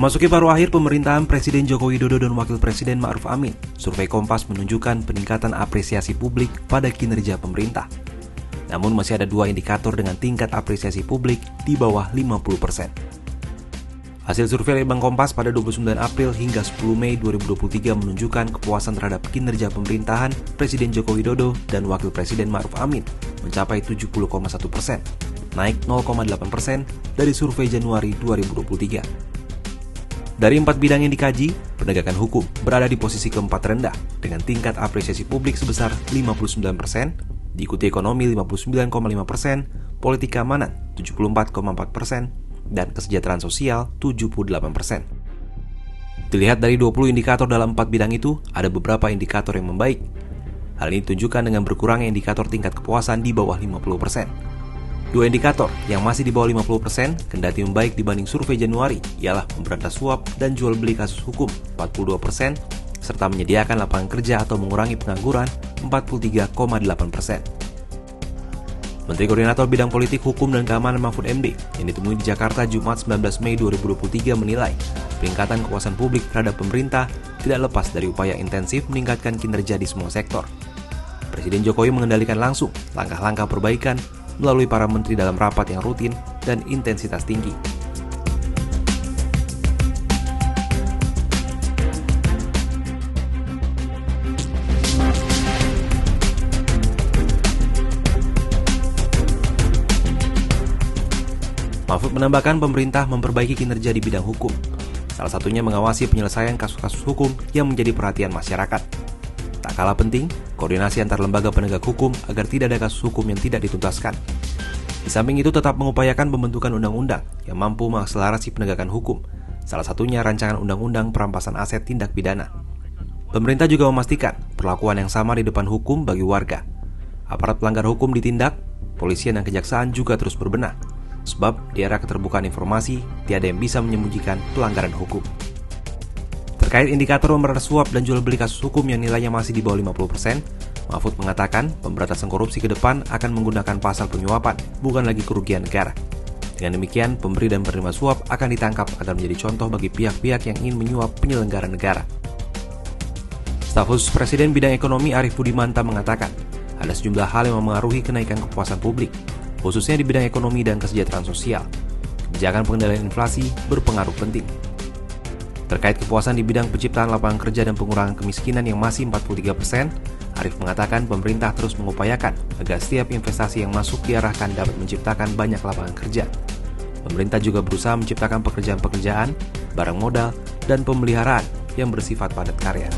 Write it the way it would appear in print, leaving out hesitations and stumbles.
Memasuki paruh akhir pemerintahan Presiden Joko Widodo dan Wakil Presiden Ma'ruf Amin, survei Kompas menunjukkan peningkatan apresiasi publik pada kinerja pemerintah. Namun masih ada dua indikator dengan tingkat apresiasi publik di bawah 50%. Hasil survei Litbang Kompas pada 29 April hingga 10 Mei 2023 menunjukkan kepuasan terhadap kinerja pemerintahan Presiden Joko Widodo dan Wakil Presiden Ma'ruf Amin mencapai 70,1%, naik 0,8% dari survei Januari 2023. Dari 4 bidang yang dikaji, penegakan hukum berada di posisi keempat rendah dengan tingkat apresiasi publik sebesar 59%, diikuti ekonomi 59,5%, politik keamanan 74,4%, dan kesejahteraan sosial 78%. Dilihat dari 20 indikator dalam 4 bidang itu, ada beberapa indikator yang membaik. Hal ini ditunjukkan dengan berkurangnya indikator tingkat kepuasan di bawah 50%. Dua indikator yang masih di bawah 50% kendati membaik dibanding survei Januari ialah memberantas suap dan jual beli kasus hukum 42%, serta menyediakan lapangan kerja atau mengurangi pengangguran 43,8%. Menteri Koordinator Bidang Politik, Hukum, dan Keamanan Mahfud MD yang ditemui di Jakarta Jumat 19 Mei 2023 menilai peningkatan kepuasan publik terhadap pemerintah tidak lepas dari upaya intensif meningkatkan kinerja di semua sektor. Presiden Jokowi mengendalikan langsung langkah-langkah perbaikan melalui para menteri dalam rapat yang rutin dan intensitas tinggi. Mahfud menambahkan pemerintah memperbaiki kinerja di bidang hukum, salah satunya mengawasi penyelesaian kasus-kasus hukum yang menjadi perhatian masyarakat. Tak kalah penting, koordinasi antar lembaga penegak hukum agar tidak ada kasus hukum yang tidak dituntaskan. Di samping itu tetap mengupayakan pembentukan undang-undang yang mampu mengakselerasi penegakan hukum, salah satunya rancangan undang-undang perampasan aset tindak pidana. Pemerintah juga memastikan perlakuan yang sama di depan hukum bagi warga. Aparat pelanggar hukum ditindak, polisian dan kejaksaan juga terus berbenah, sebab di era keterbukaan informasi, tiada yang bisa menyembunyikan pelanggaran hukum. Terkait indikator memberantas suap dan jual beli kasus hukum yang nilainya masih di bawah 50%, Mahfud mengatakan pemberantasan korupsi ke depan akan menggunakan pasal penyuapan, bukan lagi kerugian negara. Dengan demikian, pemberi dan penerima suap akan ditangkap agar menjadi contoh bagi pihak-pihak yang ingin menyuap penyelenggara negara. Staf khusus Presiden Bidang Ekonomi Arief Budimanta mengatakan, ada sejumlah hal yang memengaruhi kenaikan kepuasan publik, khususnya di bidang ekonomi dan kesejahteraan sosial. Kebijakan pengendalian inflasi berpengaruh penting. Terkait kepuasan di bidang penciptaan lapangan kerja dan pengurangan kemiskinan yang masih 43%, Arief mengatakan pemerintah terus mengupayakan agar setiap investasi yang masuk diarahkan dapat menciptakan banyak lapangan kerja. Pemerintah juga berusaha menciptakan pekerjaan-pekerjaan, barang modal, dan pemeliharaan yang bersifat padat karya.